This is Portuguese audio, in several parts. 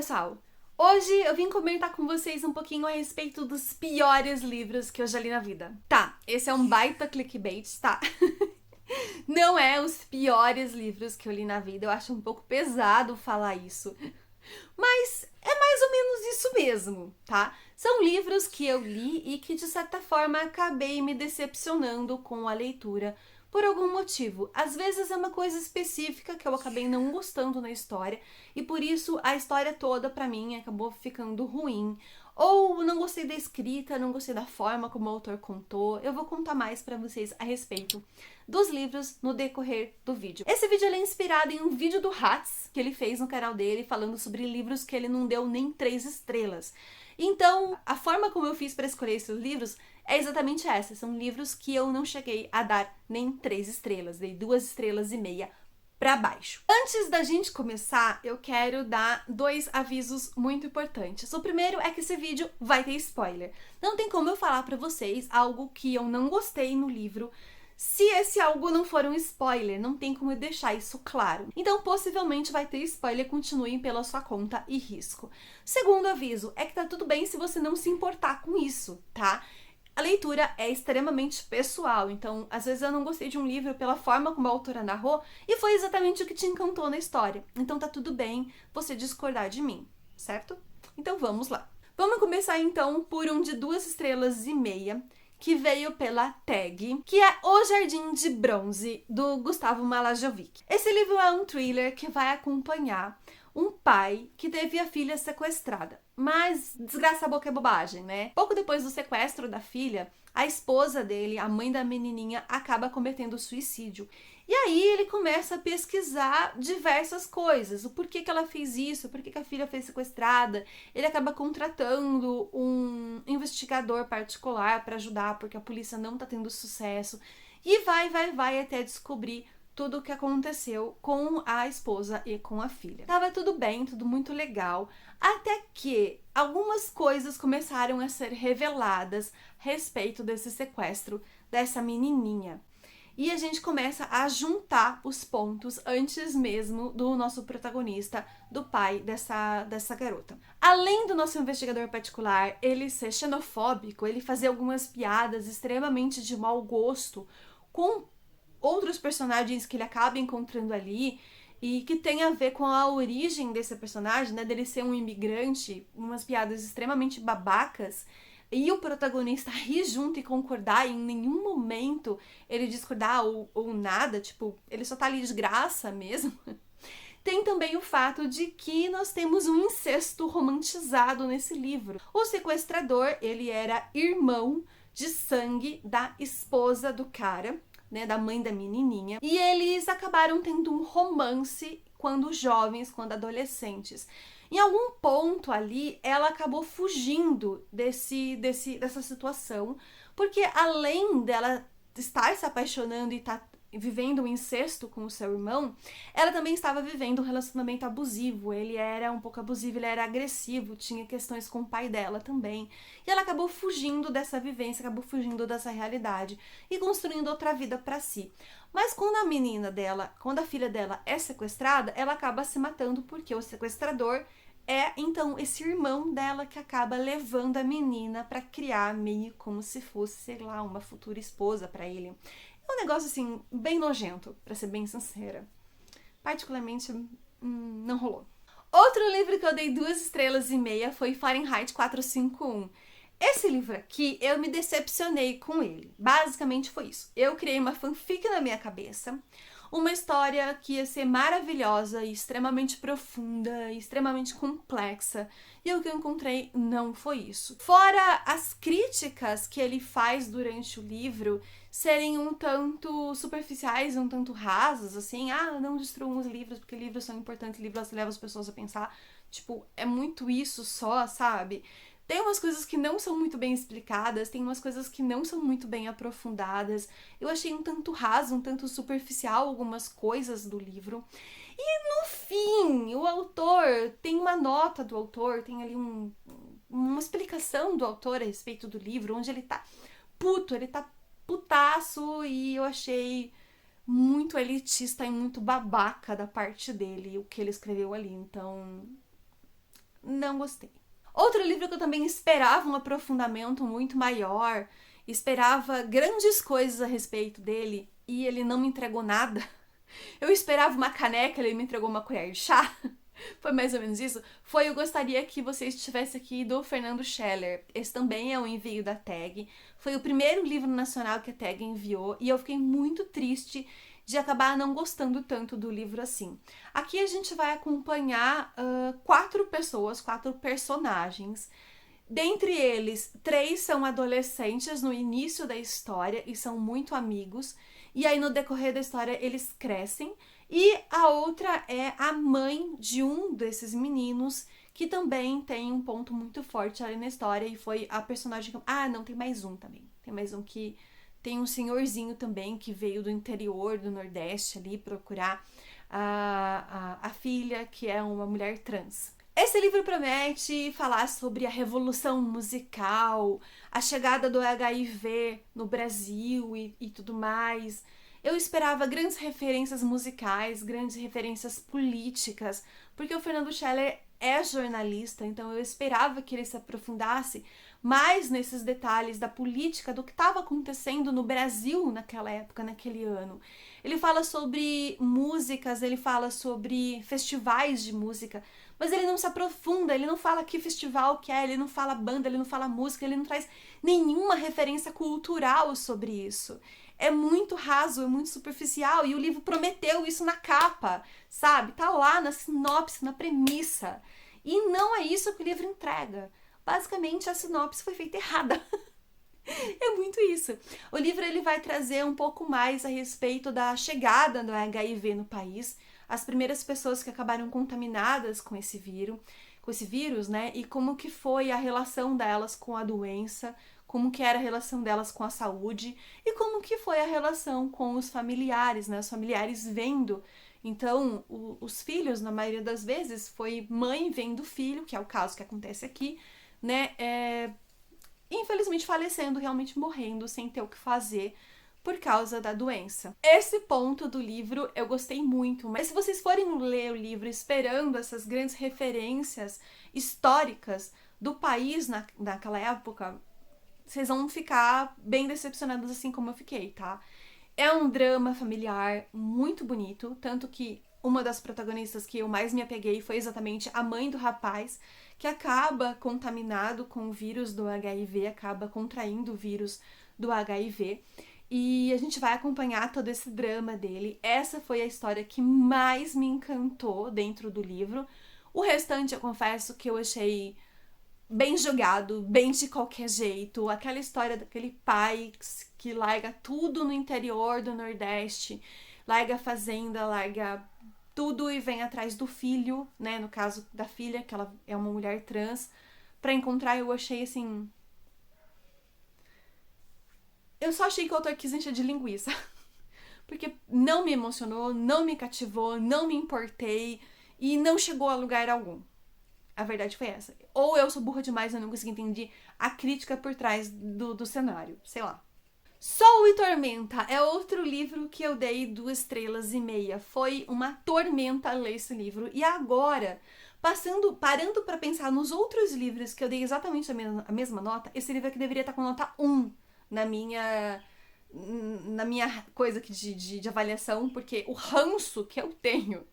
pessoal! Hoje eu vim comentar com vocês um pouquinho a respeito dos piores livros que eu já li na vida. Tá, esse é um baita clickbait, tá? Não é os piores livros que eu li na vida, eu acho um pouco pesado falar isso. Mas é mais ou menos isso mesmo, tá? São livros que eu li e que, de certa forma, acabei me decepcionando com a leitura por algum motivo. Às vezes é uma coisa específica que eu acabei não gostando na história e por isso a história toda, pra mim, acabou ficando ruim. Ou não gostei da escrita, não gostei da forma como o autor contou. Eu vou contar mais pra vocês a respeito dos livros no decorrer do vídeo. Esse vídeo é inspirado em um vídeo do Hats que ele fez no canal dele falando sobre livros que ele não deu nem 3 estrelas. Então, a forma como eu fiz para escolher esses livros é exatamente essa. São livros que eu não cheguei a dar nem 3 estrelas, dei 2,5 estrelas para baixo. Antes da gente começar, eu quero dar 2 avisos muito importantes. O primeiro é que esse vídeo vai ter spoiler. Não tem como eu falar para vocês algo que eu não gostei no livro se esse algo não for um spoiler, não tem como eu deixar isso claro. Então, possivelmente vai ter spoiler, continuem pela sua conta e risco. Segundo aviso, é que tá tudo bem se você não se importar com isso, tá? A leitura é extremamente pessoal, então às vezes eu não gostei de um livro pela forma como a autora narrou e foi exatamente o que te encantou na história. Então tá tudo bem você discordar de mim, certo? Então vamos lá. Vamos começar então por um de 2,5 estrelas, que veio pela Tag, que é O Jardim de Bronze, do Gustavo Malajovic. Esse livro é um thriller que vai acompanhar um pai que teve a filha sequestrada. Mas desgraça a boca é bobagem, né? Pouco depois do sequestro da filha, a esposa dele, a mãe da menininha, acaba cometendo suicídio. E aí ele começa a pesquisar diversas coisas. O porquê que ela fez isso, o porquê que a filha foi sequestrada. Ele acaba contratando um investigador particular para ajudar, porque a polícia não tá tendo sucesso. E vai até descobrir tudo o que aconteceu com a esposa e com a filha. Tava tudo bem, tudo muito legal, até que algumas coisas começaram a ser reveladas a respeito desse sequestro dessa menininha. E a gente começa a juntar os pontos antes mesmo do nosso protagonista, do pai dessa garota. Além do nosso investigador particular, ele ser xenofóbico, ele fazer algumas piadas extremamente de mau gosto com outros personagens que ele acaba encontrando ali e que tem a ver com a origem desse personagem, né, dele ser um imigrante, umas piadas extremamente babacas, e o protagonista rir junto e concordar, e em nenhum momento ele discordar ou nada, tipo, ele só tá ali de graça mesmo. Tem também o fato de que nós temos um incesto romantizado nesse livro. O sequestrador, ele era irmão de sangue da esposa do cara, né, da mãe da menininha, e eles acabaram tendo um romance quando jovens, quando adolescentes. Em algum ponto ali, ela acabou fugindo dessa situação, porque além dela estar se apaixonando e estar vivendo um incesto com o seu irmão, ela também estava vivendo um relacionamento abusivo. Ele era um pouco abusivo, ele era agressivo, tinha questões com o pai dela também. E ela acabou fugindo dessa vivência, acabou fugindo dessa realidade e construindo outra vida para si. Mas quando a menina dela, quando a filha dela é sequestrada, ela acaba se matando porque o sequestrador é, então, esse irmão dela que acaba levando a menina para criar meio como se fosse, sei lá, uma futura esposa para ele. É um negócio, assim, bem nojento, pra ser bem sincera. Particularmente, não rolou. Outro livro que eu dei 2,5 estrelas foi Fahrenheit 451. Esse livro aqui, eu me decepcionei com ele. Basicamente foi isso. Eu criei uma fanfic na minha cabeça, uma história que ia ser maravilhosa e extremamente profunda, e extremamente complexa, e o que eu encontrei não foi isso. Fora as críticas que ele faz durante o livro serem um tanto superficiais, um tanto rasas, assim, não destruam os livros, porque livros são importantes, livros levam as pessoas a pensar, tipo, é muito isso só, sabe? Tem umas coisas que não são muito bem explicadas, tem umas coisas que não são muito bem aprofundadas. Eu achei um tanto raso, um tanto superficial algumas coisas do livro. E no fim, o autor, tem uma nota do autor, tem ali uma explicação do autor a respeito do livro, onde ele tá puto, ele tá putaço, e eu achei muito elitista e muito babaca da parte dele, o que ele escreveu ali. Então, não gostei. Outro livro que eu também esperava um aprofundamento muito maior, esperava grandes coisas a respeito dele e ele não me entregou nada. Eu esperava uma caneca, ele me entregou uma colher de chá. Foi mais ou menos isso. Eu gostaria que você estivesse aqui, do Fernando Scheller. Esse também é um envio da TAG. Foi o primeiro livro nacional que a TAG enviou e eu fiquei muito triste de acabar não gostando tanto do livro assim. Aqui a gente vai acompanhar 4 pessoas, 4 personagens. Dentre eles, 3 são adolescentes no início da história e são muito amigos. E aí, no decorrer da história, eles crescem. E a outra é a mãe de um desses meninos, que também tem um ponto muito forte ali na história. E foi a personagem... Ah, não, tem mais um também. Tem mais um que... Tem um senhorzinho também que veio do interior, do Nordeste ali, procurar a filha, que é uma mulher trans. Esse livro promete falar sobre a revolução musical, a chegada do HIV no Brasil e tudo mais. Eu esperava grandes referências musicais, grandes referências políticas, porque o Fernando Scheller é jornalista, então eu esperava que ele se aprofundasse mais nesses detalhes da política, do que estava acontecendo no Brasil naquela época, naquele ano. Ele fala sobre músicas, ele fala sobre festivais de música, mas ele não se aprofunda, ele não fala que festival que é, ele não fala banda, ele não fala música, ele não traz nenhuma referência cultural sobre isso. É muito raso, é muito superficial, e o livro prometeu isso na capa, sabe? Tá lá na sinopse, na premissa. E não é isso que o livro entrega. Basicamente, a sinopse foi feita errada. É muito isso. O livro ele vai trazer um pouco mais a respeito da chegada do HIV no país, as primeiras pessoas que acabaram contaminadas com esse vírus, né? E como que foi a relação delas com a doença, como que era a relação delas com a saúde e como que foi a relação com os familiares, né? Os familiares vendo. Então, os filhos, na maioria das vezes, foi mãe vendo filho, que é o caso que acontece aqui, né? Infelizmente falecendo, realmente morrendo, sem ter o que fazer por causa da doença. Esse ponto do livro eu gostei muito, mas se vocês forem ler o livro esperando essas grandes referências históricas do país naquela época, vocês vão ficar bem decepcionados assim como eu fiquei, tá? É um drama familiar muito bonito, tanto que uma das protagonistas que eu mais me apeguei foi exatamente a mãe do rapaz, que acaba contaminado com o vírus do HIV, acaba contraindo o vírus do HIV. E a gente vai acompanhar todo esse drama dele. Essa foi a história que mais me encantou dentro do livro. O restante, eu confesso que eu achei bem jogado, bem de qualquer jeito. Aquela história daquele pai que larga tudo no interior do Nordeste, larga a fazenda, larga tudo e vem atrás do filho, né? No caso da filha, que ela é uma mulher trans, pra encontrar. Eu achei assim... Eu só achei que o autor quis encher de linguiça. Porque não me emocionou, não me cativou, não me importei e não chegou a lugar algum. A verdade foi essa. Ou eu sou burra demais e eu não consegui entender a crítica por trás do cenário. Sei lá. Sol e Tormenta é outro livro que eu dei 2,5 estrelas. Foi uma tormenta ler esse livro. E agora, parando pra pensar nos outros livros que eu dei exatamente a mesma nota, esse livro aqui deveria estar com nota 1 na minha coisa aqui de avaliação, porque o ranço que eu tenho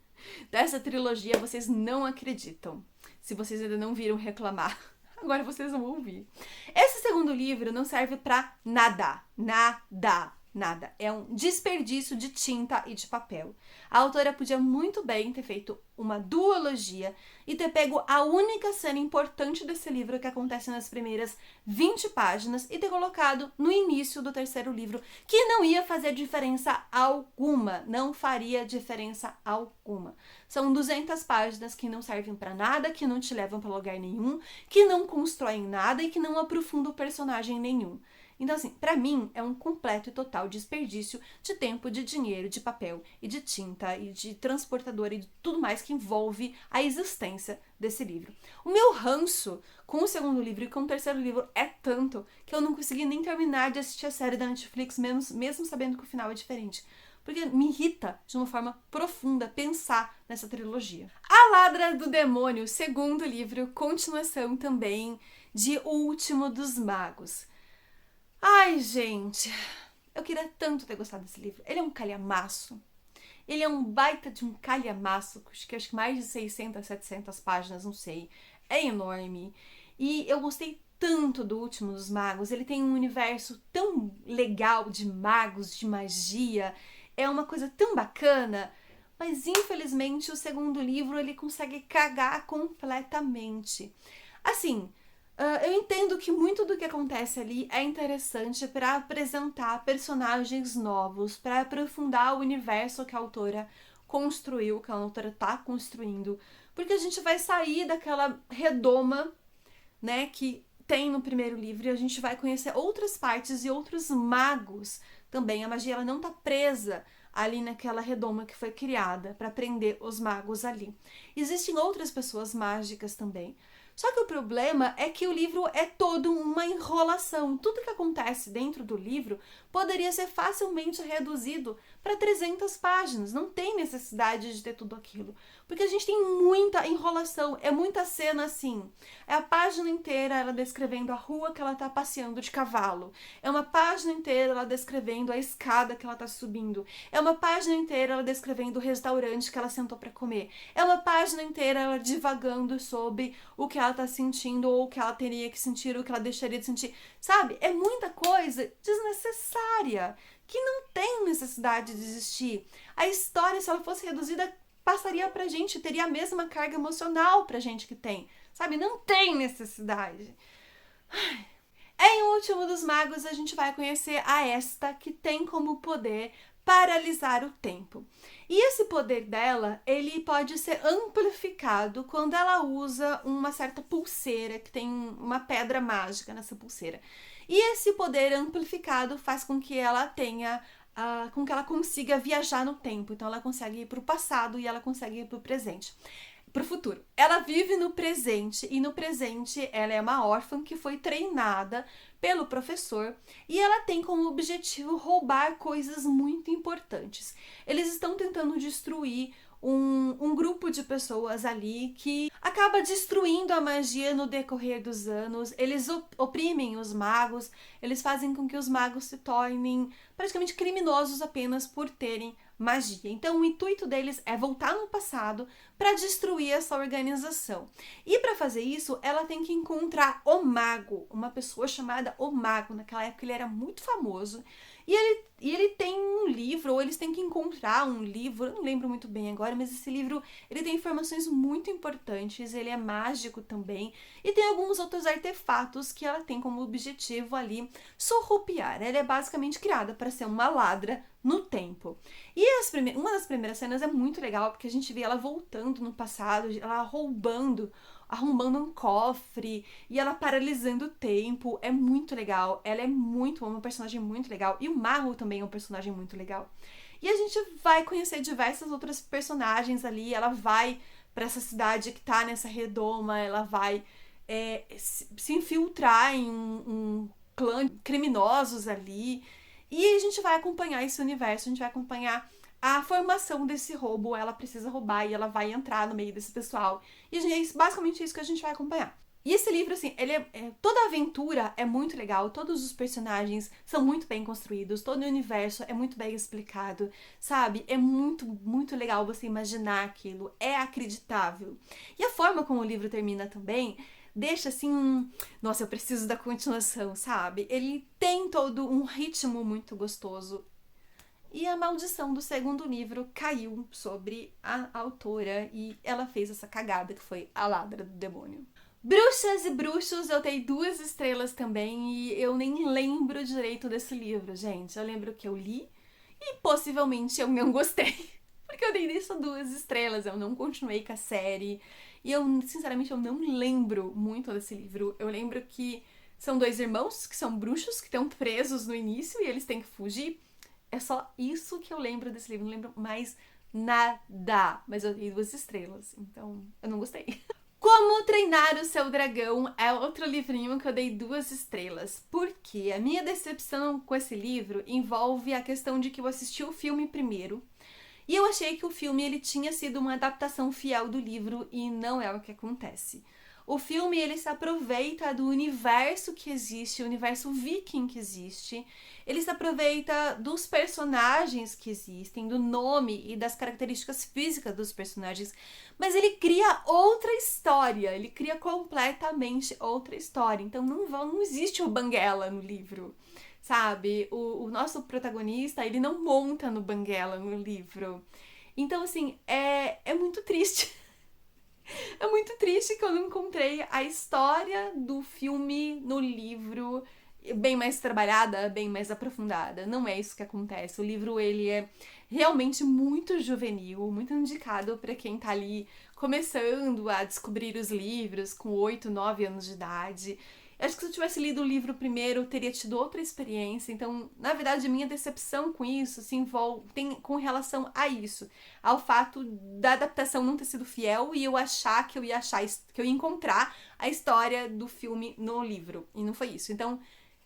dessa trilogia, vocês não acreditam. Se vocês ainda não viram reclamar, agora vocês vão ouvir. Esse segundo livro não serve pra nada. Nada. É um desperdício de tinta e de papel. A autora podia muito bem ter feito uma duologia e ter pego a única cena importante desse livro que acontece nas primeiras 20 páginas e ter colocado no início do terceiro livro, que não ia fazer diferença alguma. Não faria diferença alguma. São 200 páginas que não servem pra nada, que não te levam pra lugar nenhum, que não constroem nada e que não aprofundam o personagem nenhum. Então, assim, pra mim é um completo e total desperdício de tempo, de dinheiro, de papel e de tinta e de transportador e de tudo mais que envolve a existência desse livro. O meu ranço com o segundo livro e com o terceiro livro é tanto que eu não consegui nem terminar de assistir a série da Netflix, mesmo sabendo que o final é diferente. porque me irrita de uma forma profunda pensar nessa trilogia. A Ladra do Demônio, segundo livro, continuação também de O Último dos Magos. Ai, gente, eu queria tanto ter gostado desse livro. Ele é um calhamaço. Ele é um baita de um calhamaço, que acho que mais de 600, 700 páginas, não sei. É enorme. E eu gostei tanto do Último dos Magos. Ele tem um universo tão legal de magos, de magia. É uma coisa tão bacana. Mas, infelizmente, o segundo livro, ele consegue cagar completamente. Assim, eu entendo que muito do que acontece ali é interessante para apresentar personagens novos, para aprofundar o universo que a autora construiu, que a autora tá construindo, porque a gente vai sair daquela redoma, né, que tem no primeiro livro e a gente vai conhecer outras partes e outros magos também. A magia ela não tá presa ali naquela redoma que foi criada para prender os magos ali. Existem outras pessoas mágicas também. Só que o problema é que o livro é todo uma enrolação. Tudo que acontece dentro do livro poderia ser facilmente reduzido para 300 páginas. Não tem necessidade de ter tudo aquilo. Porque a gente tem muita enrolação, é muita cena assim. É a página inteira ela descrevendo a rua que ela tá passeando de cavalo. É uma página inteira ela descrevendo a escada que ela tá subindo. É uma página inteira ela descrevendo o restaurante que ela sentou para comer. É uma página inteira ela divagando sobre o que ela tá sentindo ou o que ela teria que sentir, ou o que ela deixaria de sentir. Sabe? É muita coisa desnecessária que não tem necessidade de existir. A história, se ela fosse reduzida, passaria pra gente, teria a mesma carga emocional pra gente que tem. Sabe? Não tem necessidade. Em O Último dos Magos, a gente vai conhecer a Esta, que tem como poder paralisar o tempo. E esse poder dela, ele pode ser amplificado quando ela usa uma certa pulseira, que tem uma pedra mágica nessa pulseira. E esse poder amplificado faz com que ela tenha com que ela consiga viajar no tempo. Então ela consegue ir para o passado e ela consegue ir para o presente. Para o futuro. Ela vive no presente e no presente ela é uma órfã que foi treinada pelo professor e ela tem como objetivo roubar coisas muito importantes. Eles estão tentando destruir um grupo de pessoas ali que acaba destruindo a magia no decorrer dos anos. Eles oprimem os magos, eles fazem com que os magos se tornem praticamente criminosos apenas por terem magia. Então o intuito deles é voltar no passado para destruir essa organização. E para fazer isso, ela tem que encontrar o mago, uma pessoa chamada o Mago. Naquela época ele era muito famoso. E ele tem um livro, ou eles têm que encontrar um livro, eu não lembro muito bem agora, mas esse livro ele tem informações muito importantes, ele é mágico também, e tem alguns outros artefatos que ela tem como objetivo ali surrupiar. Ela é basicamente criada para ser uma ladra no tempo. E uma das primeiras cenas é muito legal, porque a gente vê ela voltando no passado, ela arrombando um cofre e ela paralisando o tempo. É muito legal. Ela é uma personagem muito legal. E o Mago também é um personagem muito legal. E a gente vai conhecer diversas outras personagens ali. Ela vai para essa cidade que tá nessa redoma. Ela vai se infiltrar em um clã de criminosos ali. E a gente vai acompanhar esse universo. A gente vai acompanhar a formação desse roubo. Ela precisa roubar e ela vai entrar no meio desse pessoal. E é basicamente isso que a gente vai acompanhar. E esse livro, assim, toda a aventura é muito legal, todos os personagens são muito bem construídos, todo o universo é muito bem explicado, sabe? É muito, muito legal você imaginar aquilo, é acreditável. E a forma como o livro termina também deixa assim nossa, eu preciso da continuação, sabe? Ele tem todo um ritmo muito gostoso. E a maldição do segundo livro caiu sobre a autora e ela fez essa cagada que foi A Ladra do Demônio. Bruxas e Bruxos, eu dei 2 estrelas também e eu nem lembro direito desse livro, gente. Eu lembro que eu li e possivelmente eu não gostei. Porque eu dei só 2 estrelas, eu não continuei com a série. E eu, sinceramente, eu não lembro muito desse livro. Eu lembro que são 2 irmãos que são bruxos, que estão presos no início e eles têm que fugir. É só isso que eu lembro desse livro, não lembro mais nada. Mas eu dei 2 estrelas, então eu não gostei. Como Treinar o Seu Dragão é outro livrinho que eu dei 2 estrelas. Porque a minha decepção com esse livro envolve a questão de que eu assisti o filme primeiro. E eu achei que o filme ele tinha sido uma adaptação fiel do livro e não é o que acontece. O filme ele se aproveita do universo que existe, o universo viking que existe. Ele se aproveita dos personagens que existem, do nome e das características físicas dos personagens, mas ele cria outra história, ele cria completamente outra história. Então não existe o Banguela no livro, sabe? O nosso protagonista, ele não monta no Banguela no livro. Então, assim, é muito triste. É muito triste que eu não encontrei a história do filme no livro bem mais trabalhada, bem mais aprofundada. Não é isso que acontece. O livro, ele é realmente muito juvenil, muito indicado para quem tá ali começando a descobrir os livros com 8, 9 anos de idade. Acho que se eu tivesse lido o livro primeiro, eu teria tido outra experiência. Então, na verdade, a minha decepção com isso se envolve com relação a isso, ao fato da adaptação não ter sido fiel e eu achar que eu ia encontrar a história do filme no livro. E não foi isso. Então,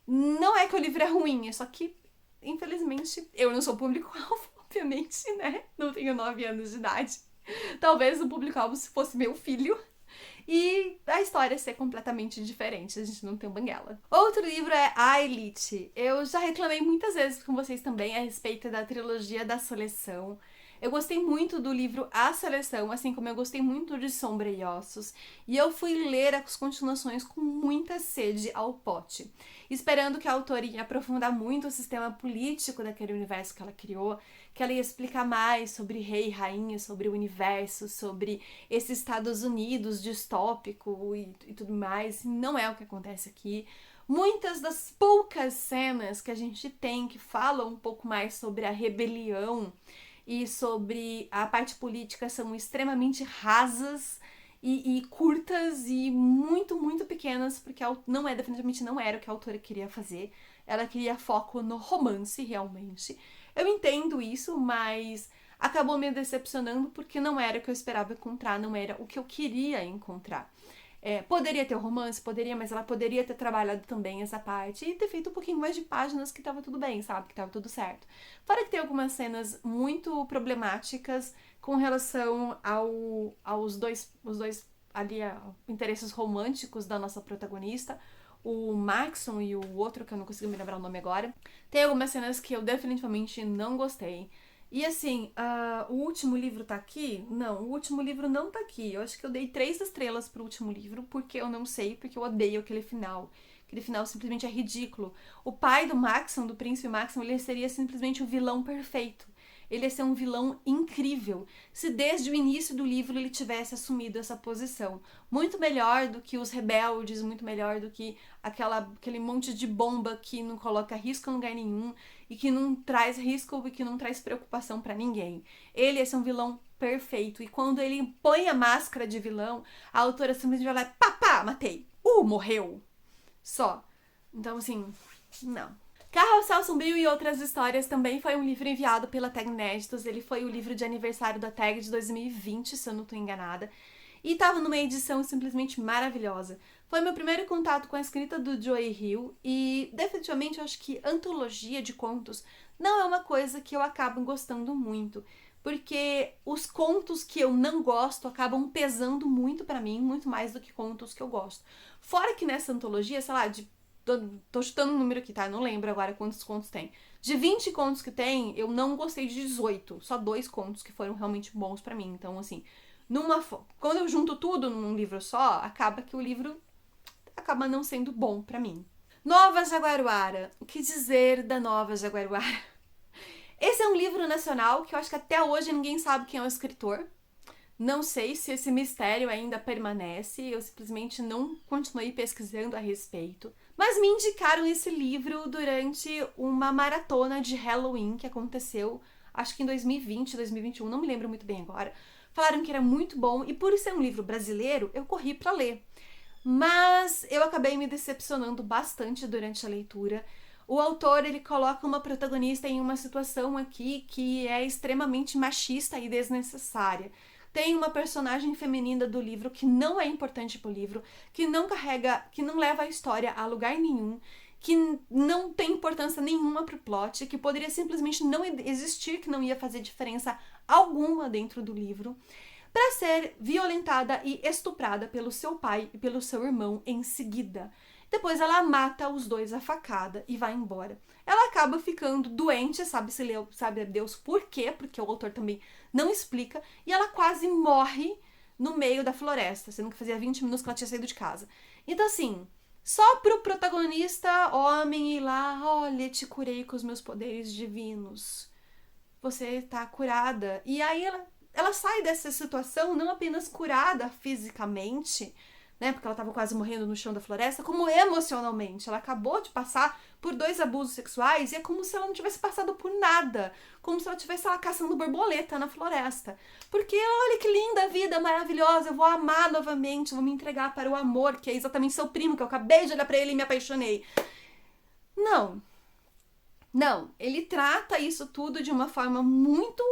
não é que o livro é ruim, é só que, infelizmente, eu não sou público-alvo, obviamente, né? Não tenho 9 anos de idade. Talvez o público-alvo fosse meu filho. E a história ser completamente diferente, a gente não tem um Banguela. Outro livro é A Elite. Eu já reclamei muitas vezes com vocês também a respeito da trilogia da Seleção. Eu gostei muito do livro A Seleção, assim como eu gostei muito de Sombra e Ossos, e eu fui ler as continuações com muita sede ao pote, esperando que a autora ia aprofundar muito o sistema político daquele universo que ela criou, que ela ia explicar mais sobre rei e rainha, sobre o universo, sobre esse Estados Unidos distópico e tudo mais. Não é o que acontece aqui. Muitas das poucas cenas que a gente tem que falam um pouco mais sobre a rebelião e sobre a parte política são extremamente rasas e curtas e muito, muito pequenas, porque definitivamente não era o que a autora queria fazer. Ela queria foco no romance, realmente. Eu entendo isso, mas acabou me decepcionando porque não era o que eu esperava encontrar, não era o que eu queria encontrar. Poderia ter o romance, poderia, mas ela poderia ter trabalhado também essa parte e ter feito um pouquinho mais de páginas que tava tudo bem, sabe? Que tava tudo certo. Fora que tem algumas cenas muito problemáticas com relação os dois ali, interesses românticos da nossa protagonista, o Maxon e o outro, que eu não consigo me lembrar o nome agora. Tem algumas cenas que eu definitivamente não gostei. E assim, o último livro tá aqui? Não, o último livro não tá aqui. Eu acho que eu dei 3 estrelas pro último livro, porque eu não sei, porque eu odeio aquele final. Aquele final simplesmente é ridículo. O pai do Maxon, do príncipe Maxon, ele seria simplesmente o vilão perfeito. Ele ia ser um vilão incrível, se desde o início do livro ele tivesse assumido essa posição. Muito melhor do que os rebeldes, muito melhor do que aquele monte de bomba que não coloca risco em lugar nenhum e que não traz risco e que não traz preocupação pra ninguém. Ele ia ser um vilão perfeito. E quando ele põe a máscara de vilão, a autora simplesmente vai lá e pá, matei. Morreu. Só. Então, assim, não. Carrossel Sombrio e Outras Histórias também foi um livro enviado pela Tag Inéditos. Ele foi o livro de aniversário da Tag de 2020, se eu não estou enganada. E estava numa edição simplesmente maravilhosa. Foi meu primeiro contato com a escrita do Joey Hill e definitivamente eu acho que antologia de contos não é uma coisa que eu acabo gostando muito. Porque os contos que eu não gosto acabam pesando muito pra mim, muito mais do que contos que eu gosto. Fora que nessa antologia, sei lá, tô chutando um número aqui, tá? Eu não lembro agora quantos contos tem. De 20 contos que tem, eu não gostei de 18. Só 2 contos que foram realmente bons pra mim. Então, assim, quando eu junto tudo num livro só, acaba que o livro acaba não sendo bom pra mim. Nova Jaguaruara. O que dizer da Nova Jaguaruara? Esse é um livro nacional que eu acho que até hoje ninguém sabe quem é o escritor. Não sei se esse mistério ainda permanece, eu simplesmente não continuei pesquisando a respeito. Mas me indicaram esse livro durante uma maratona de Halloween que aconteceu, acho que em 2020, 2021, não me lembro muito bem agora. Falaram que era muito bom e por ser um livro brasileiro, eu corri pra ler. Mas eu acabei me decepcionando bastante durante a leitura. O autor, ele coloca uma protagonista em uma situação aqui que é extremamente machista e desnecessária. Tem uma personagem feminina do livro que não é importante pro livro, que não carrega, que não leva a história a lugar nenhum, que não tem importância nenhuma pro plot, que poderia simplesmente não existir, que não ia fazer diferença alguma dentro do livro, para ser violentada e estuprada pelo seu pai e pelo seu irmão em seguida. Depois ela mata os dois a facada e vai embora. Ela acaba ficando doente, sabe a Deus por quê, porque o autor também não explica, e ela quase morre no meio da floresta, sendo que fazia 20 minutos que ela tinha saído de casa. Então assim, só pro protagonista homem ir lá, olha, te curei com os meus poderes divinos. Você tá curada. E aí ela sai dessa situação não apenas curada fisicamente, né, porque ela tava quase morrendo no chão da floresta, como emocionalmente. Ela acabou de passar por 2 abusos sexuais e é como se ela não tivesse passado por nada. Como se ela estivesse lá caçando borboleta na floresta. Porque, olha que linda vida, maravilhosa, eu vou amar novamente, vou me entregar para o amor, que é exatamente seu primo, que eu acabei de olhar pra ele e me apaixonei. Não. Não, ele trata isso tudo de uma forma muito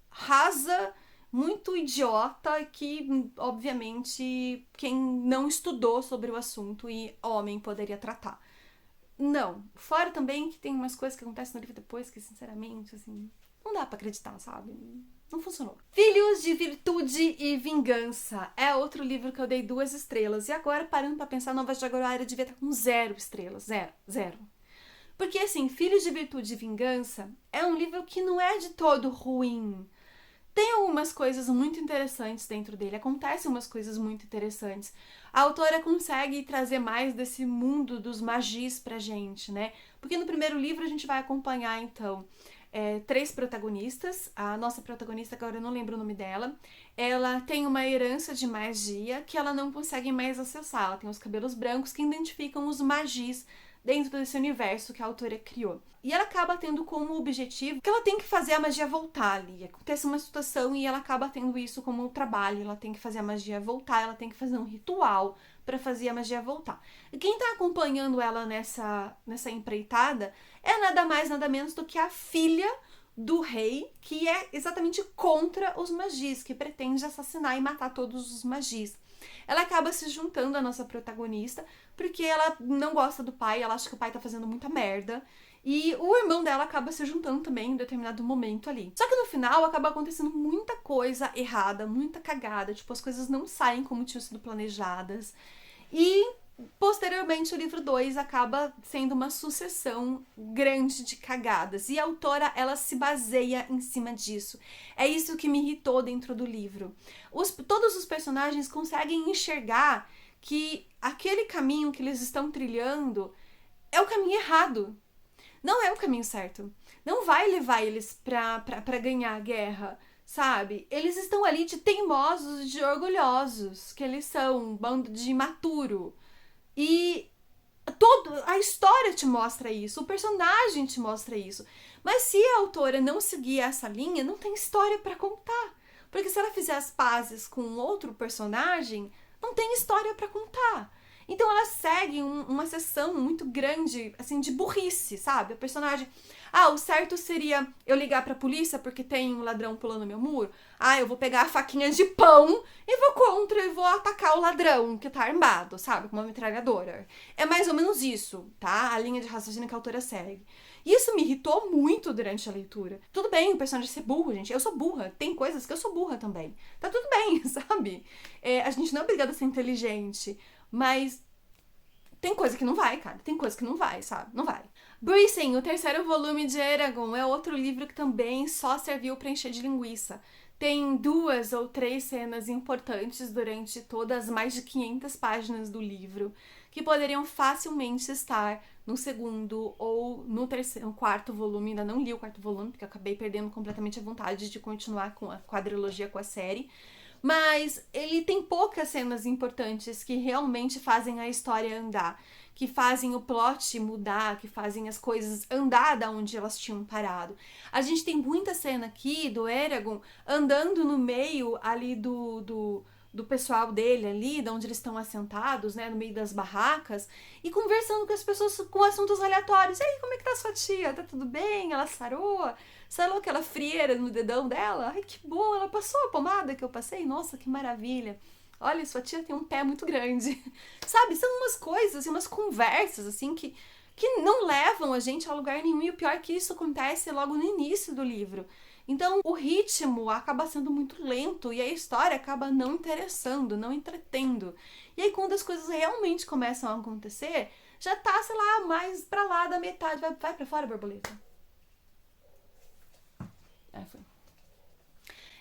rasa, muito idiota, que, obviamente, quem não estudou sobre o assunto e homem poderia tratar. Não. Fora também que tem umas coisas que acontecem no livro depois que, sinceramente, assim, não dá pra acreditar, sabe? Não funcionou. Filhos de Virtude e Vingança é outro livro que eu dei 2 estrelas. E agora, parando pra pensar, Nova Jaguará devia estar com 0 estrelas. 0. Porque, assim, Filhos de Virtude e Vingança é um livro que não é de todo ruim. Tem algumas coisas muito interessantes dentro dele, acontecem umas coisas muito interessantes. A autora consegue trazer mais desse mundo dos magis pra gente, né? Porque no primeiro livro a gente vai acompanhar, então, 3 protagonistas. A nossa protagonista, agora eu não lembro o nome dela, ela tem uma herança de magia que ela não consegue mais acessar. Ela tem os cabelos brancos que identificam os magis dentro desse universo que a autora criou. E ela acaba tendo como objetivo que ela tem que fazer a magia voltar ali. Acontece uma situação e ela acaba tendo isso como um trabalho. Ela tem que fazer a magia voltar, ela tem que fazer um ritual para fazer a magia voltar. E quem tá acompanhando ela nessa empreitada é nada mais, nada menos do que a filha do rei, que é exatamente contra os magis, que pretende assassinar e matar todos os magis. Ela acaba se juntando à nossa protagonista, porque ela não gosta do pai, ela acha que o pai tá fazendo muita merda. E o irmão dela acaba se juntando também em determinado momento ali. Só que no final acaba acontecendo muita coisa errada, muita cagada. Tipo, as coisas não saem como tinham sido planejadas. E posteriormente o livro 2 acaba sendo uma sucessão grande de cagadas. E a autora, ela se baseia em cima disso. É isso que me irritou dentro do livro. Todos os personagens conseguem enxergar que aquele caminho que eles estão trilhando é o caminho errado. Não é o caminho certo. Não vai levar eles pra ganhar a guerra, sabe? Eles estão ali de teimosos e de orgulhosos, que eles são um bando de imaturo. E a história te mostra isso, o personagem te mostra isso. Mas se a autora não seguir essa linha, não tem história pra contar. Porque se ela fizer as pazes com outro personagem, não tem história pra contar. Então ela segue uma sessão muito grande, assim, de burrice, sabe? A personagem... o certo seria eu ligar pra polícia porque tem um ladrão pulando meu muro. Eu vou pegar a faquinha de pão e vou contra e vou atacar o ladrão que tá armado, sabe? Com uma metralhadora. É mais ou menos isso, tá? A linha de raciocínio que a autora segue. E isso me irritou muito durante a leitura. Tudo bem o personagem ser burro, gente. Eu sou burra. Tem coisas que eu sou burra também. Tá tudo bem, sabe? A gente não é obrigada a ser inteligente. Mas tem coisa que não vai, cara. Tem coisa que não vai, sabe? Não vai. Breathing, o 3º volume de Eragon, é outro livro que também só serviu pra encher de linguiça. Tem 2 ou 3 cenas importantes durante todas as mais de 500 páginas do livro, que poderiam facilmente estar no 2º ou no 4º volume. Ainda não li o 4º volume, porque eu acabei perdendo completamente a vontade de continuar com a quadrilogia, com a série. Mas ele tem poucas cenas importantes que realmente fazem a história andar, que fazem o plot mudar, que fazem as coisas andar da onde elas tinham parado. A gente tem muita cena aqui do Eragon andando no meio ali do do pessoal dele ali, de onde eles estão assentados, né, no meio das barracas, e conversando com as pessoas com assuntos aleatórios. E aí, como é que tá sua tia? Tá tudo bem? Ela sarou? Sarou aquela frieira no dedão dela? Ai, que bom! Ela passou a pomada que eu passei? Nossa, que maravilha! Olha, sua tia tem um pé muito grande. Sabe? São umas coisas, umas conversas, assim, que não levam a gente a lugar nenhum. E o pior é que isso acontece logo no início do livro. Então, o ritmo acaba sendo muito lento e a história acaba não interessando, não entretendo. E aí, quando as coisas realmente começam a acontecer, já tá, sei lá, mais pra lá da metade. Vai pra fora, borboleta. Foi.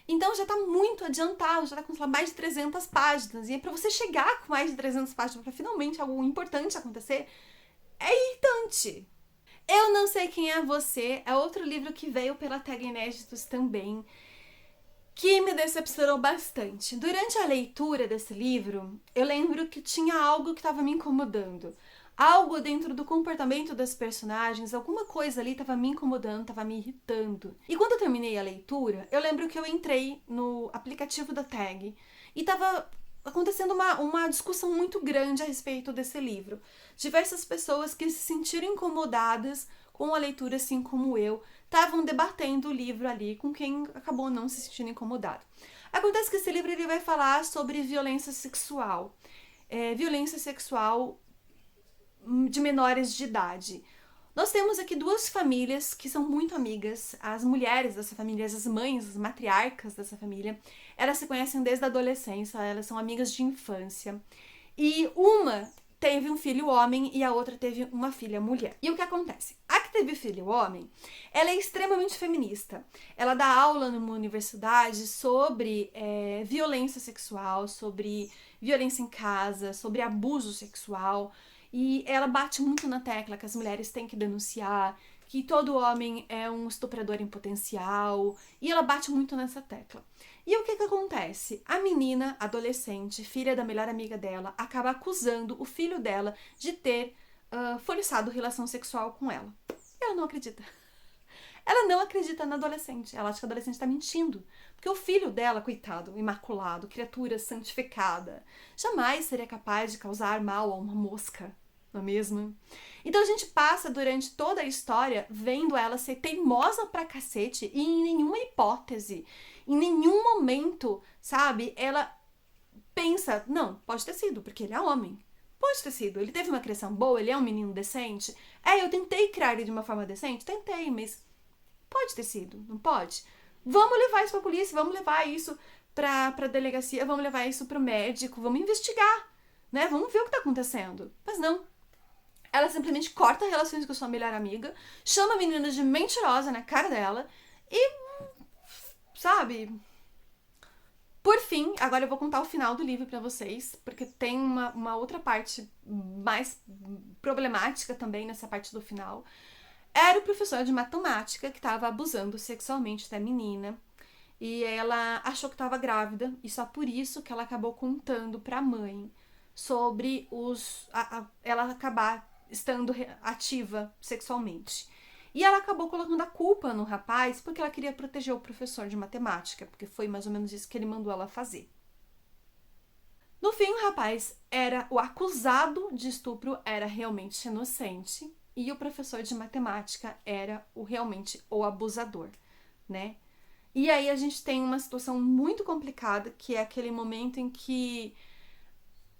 Então já tá muito adiantado, já tá com, sei lá, mais de 300 páginas. E aí, pra você chegar com mais de 300 páginas pra finalmente algo importante acontecer, é irritante. Eu Não Sei Quem É Você é outro livro que veio pela Tag Inéditos também, que me decepcionou bastante. Durante a leitura desse livro, eu lembro que tinha algo que estava me incomodando. Algo dentro do comportamento das personagens, alguma coisa ali estava me incomodando, estava me irritando. E quando eu terminei a leitura, eu lembro que eu entrei no aplicativo da Tag e estava acontecendo uma discussão muito grande a respeito desse livro. Diversas pessoas que se sentiram incomodadas com a leitura, assim como eu, estavam debatendo o livro ali com quem acabou não se sentindo incomodado. Acontece que esse livro ele vai falar sobre violência sexual. Violência sexual de menores de idade. Nós temos aqui duas famílias que são muito amigas. As mulheres dessa família, as mães, as matriarcas dessa família, elas se conhecem desde a adolescência, elas são amigas de infância. E uma teve um filho homem e a outra teve uma filha mulher. E o que acontece? A que teve filho homem, ela é extremamente feminista. Ela dá aula numa universidade sobre violência sexual, sobre violência em casa, sobre abuso sexual. E ela bate muito na tecla que as mulheres têm que denunciar, que todo homem é um estuprador em potencial. E ela bate muito nessa tecla. E o que acontece? A menina, adolescente, filha da melhor amiga dela, acaba acusando o filho dela de ter forçado relação sexual com ela. E ela não acredita. Ela não acredita na adolescente. Ela acha que a adolescente está mentindo. Porque o filho dela, coitado, imaculado, criatura santificada, jamais seria capaz de causar mal a uma mosca, não é mesmo? Então a gente passa durante toda a história vendo ela ser teimosa pra cacete e em nenhuma hipótese, em nenhum momento, sabe, ela pensa, não, pode ter sido, porque ele é homem. Pode ter sido, ele teve uma criação boa, ele é um menino decente. Eu tentei criar ele de uma forma decente? Tentei, mas pode ter sido, não pode? Vamos levar isso pra polícia, vamos levar isso pra delegacia, vamos levar isso pro médico, vamos investigar, né? Vamos ver o que tá acontecendo. Mas não. Ela simplesmente corta relações com a sua melhor amiga, chama a menina de mentirosa na cara dela e, sabe... Por fim, agora eu vou contar o final do livro pra vocês, porque tem uma outra parte mais problemática também nessa parte do final. Era o professor de matemática que estava abusando sexualmente da menina. E ela achou que estava grávida, e só por isso que ela acabou contando pra mãe sobre ela acabar estando ativa sexualmente. E ela acabou colocando a culpa no rapaz porque ela queria proteger o professor de matemática, porque foi mais ou menos isso que ele mandou ela fazer. No fim, o rapaz o acusado de estupro era realmente inocente e o professor de matemática era realmente o abusador, né? E aí a gente tem uma situação muito complicada, que é aquele momento em que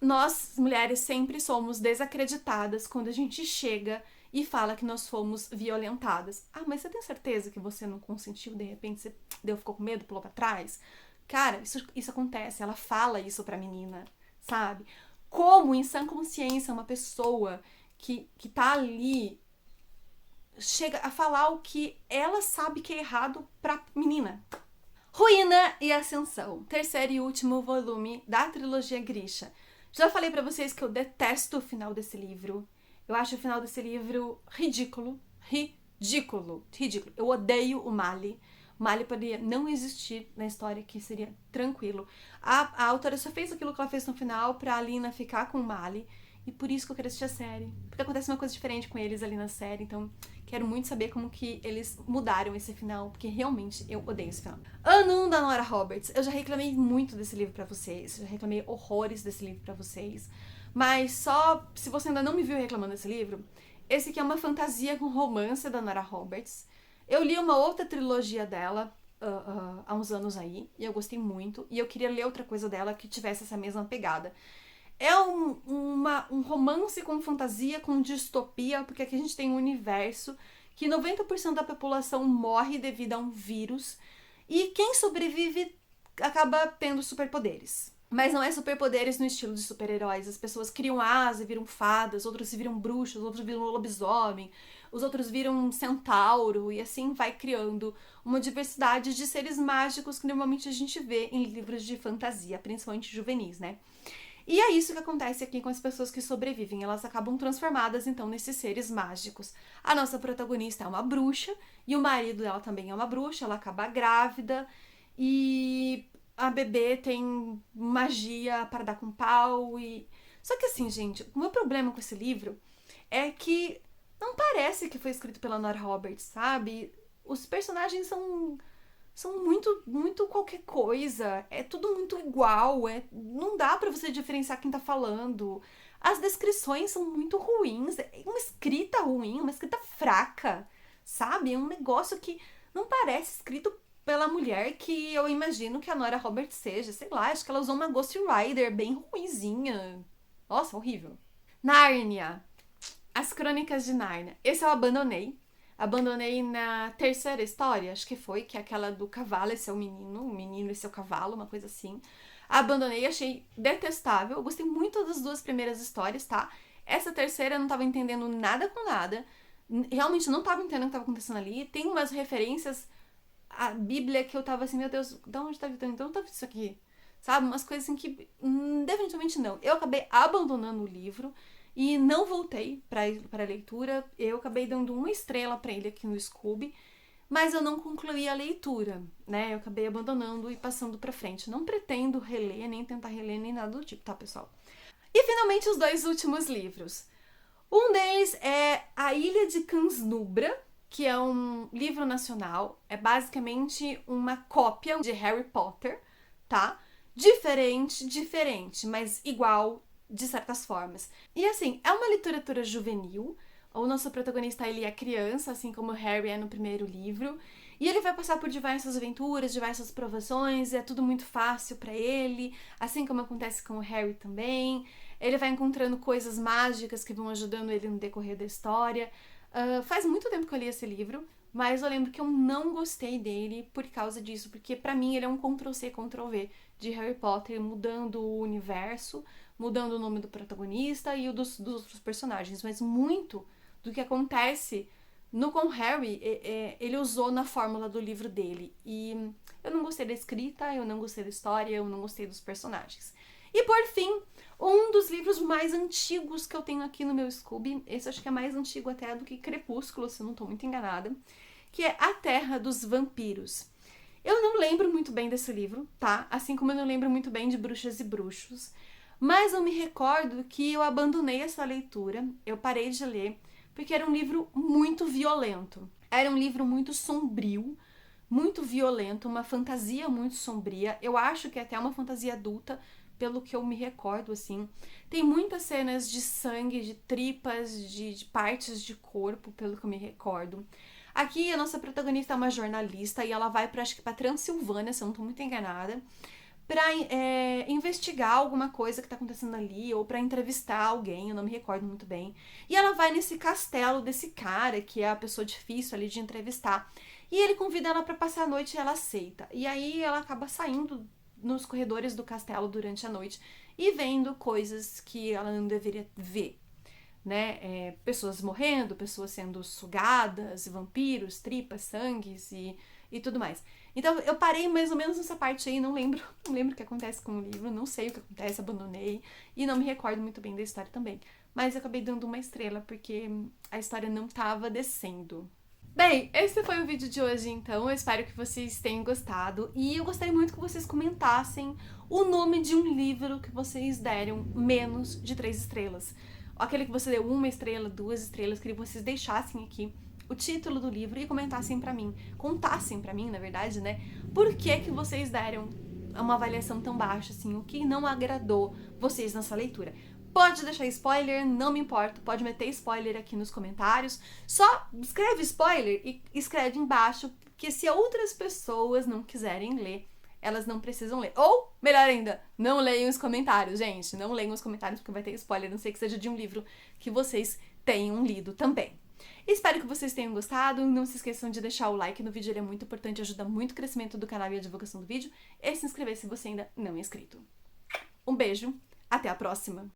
nós, mulheres, sempre somos desacreditadas quando a gente chega e fala que nós fomos violentadas. Ah, mas você tem certeza que você não consentiu? De repente você ficou com medo, pulou pra trás? Cara, isso acontece. Ela fala isso pra menina, sabe? Como, em sã consciência, uma pessoa que tá ali chega a falar o que ela sabe que é errado pra menina. Ruína e Ascensão, terceiro e último volume da trilogia Grisha. Já falei pra vocês que eu detesto o final desse livro. Eu acho o final desse livro ridículo. Ridículo. Eu odeio o Mali. O Mali poderia não existir na história, que seria tranquilo. A autora só fez aquilo que ela fez no final pra Alina ficar com o Mali. E por isso que eu quero assistir a série. Porque acontece uma coisa diferente com eles ali na série, então quero muito saber como que eles mudaram esse final, porque realmente eu odeio esse final. Ano 1 da Nora Roberts. Eu já reclamei muito desse livro pra vocês, já reclamei horrores desse livro pra vocês. Mas só, se você ainda não me viu reclamando desse livro, esse aqui é uma fantasia com romance da Nora Roberts. Eu li uma outra trilogia dela há uns anos aí, e eu gostei muito, e eu queria ler outra coisa dela que tivesse essa mesma pegada. É um romance com fantasia, com distopia, porque aqui a gente tem um universo que 90% da população morre devido a um vírus, e quem sobrevive acaba tendo superpoderes. Mas não é superpoderes no estilo de super-heróis. As pessoas criam asa, viram fadas, outros viram bruxos, outros viram lobisomem, os outros viram centauro, e assim vai criando uma diversidade de seres mágicos que normalmente a gente vê em livros de fantasia, principalmente juvenis, né? E é isso que acontece aqui com as pessoas que sobrevivem. Elas acabam transformadas, então, nesses seres mágicos. A nossa protagonista é uma bruxa, e o marido dela também é uma bruxa, ela acaba grávida, e a bebê tem magia para dar com pau, e... Só que assim, gente, o meu problema com esse livro é que não parece que foi escrito pela Nora Roberts, sabe? Os personagens são muito qualquer coisa, é tudo muito igual, não dá pra você diferenciar quem tá falando. As descrições são muito ruins, é uma escrita ruim, uma escrita fraca, sabe? É um negócio que não parece escrito pela mulher que eu imagino que a Nora Roberts seja, sei lá, acho que ela usou uma Ghostwriter bem ruinzinha. Nossa, horrível. Nárnia. As Crônicas de Nárnia. Esse eu abandonei. Abandonei na terceira história, acho que foi, que é aquela do cavalo, esse é o menino, esse é o cavalo, uma coisa assim. Abandonei, achei detestável. Eu gostei muito das duas primeiras histórias, tá? Essa terceira eu não tava entendendo nada com nada. Realmente não tava entendendo o que tava acontecendo ali. Tem umas referências à Bíblia que eu tava assim, meu Deus, de onde tá vindo? Então tá isso aqui? Sabe? Umas coisas assim que definitivamente não. Eu acabei abandonando o livro e não voltei para a leitura. Eu acabei dando uma estrela para ele aqui no Scooby, mas eu não concluí a leitura, né? Eu acabei abandonando e passando para frente. Não pretendo reler, nem tentar reler, nem nada do tipo, tá, pessoal? E finalmente os dois últimos livros. Um deles é A Ilha de Cansnubra, que é um livro nacional. É basicamente uma cópia de Harry Potter, tá? Diferente, mas igual de certas formas. E assim, é uma literatura juvenil. O nosso protagonista, ele é criança, assim como o Harry é no primeiro livro. E ele vai passar por diversas aventuras, diversas provações, é tudo muito fácil pra ele, assim como acontece com o Harry também. Ele vai encontrando coisas mágicas que vão ajudando ele no decorrer da história. Faz muito tempo que eu li esse livro, mas eu lembro que eu não gostei dele por causa disso, porque pra mim ele é um Ctrl-C, Ctrl-V de Harry Potter, mudando o universo, mudando o nome do protagonista e o dos outros personagens, mas muito do que acontece com Harry, ele usou na fórmula do livro dele, e eu não gostei da escrita, eu não gostei da história, eu não gostei dos personagens. E por fim, um dos livros mais antigos que eu tenho aqui no meu Scooby, esse acho que é mais antigo até do que Crepúsculo, se eu não tô muito enganada, que é A Terra dos Vampiros. Eu não lembro muito bem desse livro, tá? Assim como eu não lembro muito bem de Bruxas e Bruxos, mas eu me recordo que eu abandonei essa leitura, eu parei de ler, porque era um livro muito violento. Era um livro muito sombrio, muito violento, uma fantasia muito sombria. Eu acho que é até uma fantasia adulta, pelo que eu me recordo, assim. Tem muitas cenas de sangue, de tripas, de partes de corpo, pelo que eu me recordo. Aqui a nossa protagonista é uma jornalista e ela vai acho que pra Transilvânia, se eu não tô muito enganada, pra investigar alguma coisa que tá acontecendo ali, ou pra entrevistar alguém, eu não me recordo muito bem. E ela vai nesse castelo desse cara, que é a pessoa difícil ali de entrevistar. E ele convida ela pra passar a noite e ela aceita. E aí ela acaba saindo nos corredores do castelo durante a noite e vendo coisas que ela não deveria ver, né? Pessoas morrendo, pessoas sendo sugadas, vampiros, tripas, sangues e tudo mais. Então eu parei mais ou menos nessa parte aí, não lembro o que acontece com o livro, não sei o que acontece, abandonei e não me recordo muito bem da história também. Mas eu acabei dando uma estrela porque a história não tava descendo. Bem, esse foi o vídeo de hoje, então. Eu espero que vocês tenham gostado. E eu gostaria muito que vocês comentassem o nome de um livro que vocês deram menos de 3 estrelas. ou aquele que você deu 1 estrela, 2 estrelas, queria que vocês deixassem aqui o título do livro e comentassem pra mim, contassem pra mim, na verdade, né, por que vocês deram uma avaliação tão baixa, assim, o que não agradou vocês nessa leitura. Pode deixar spoiler, não me importo, pode meter spoiler aqui nos comentários, só escreve spoiler e escreve embaixo, porque se outras pessoas não quiserem ler, elas não precisam ler. Ou, melhor ainda, não leiam os comentários, gente, não leiam os comentários porque vai ter spoiler, a não sei que seja de um livro que vocês tenham lido também. Espero que vocês tenham gostado, não se esqueçam de deixar o like no vídeo, ele é muito importante, ajuda muito o crescimento do canal e a divulgação do vídeo, e se inscrever se você ainda não é inscrito. Um beijo, até a próxima!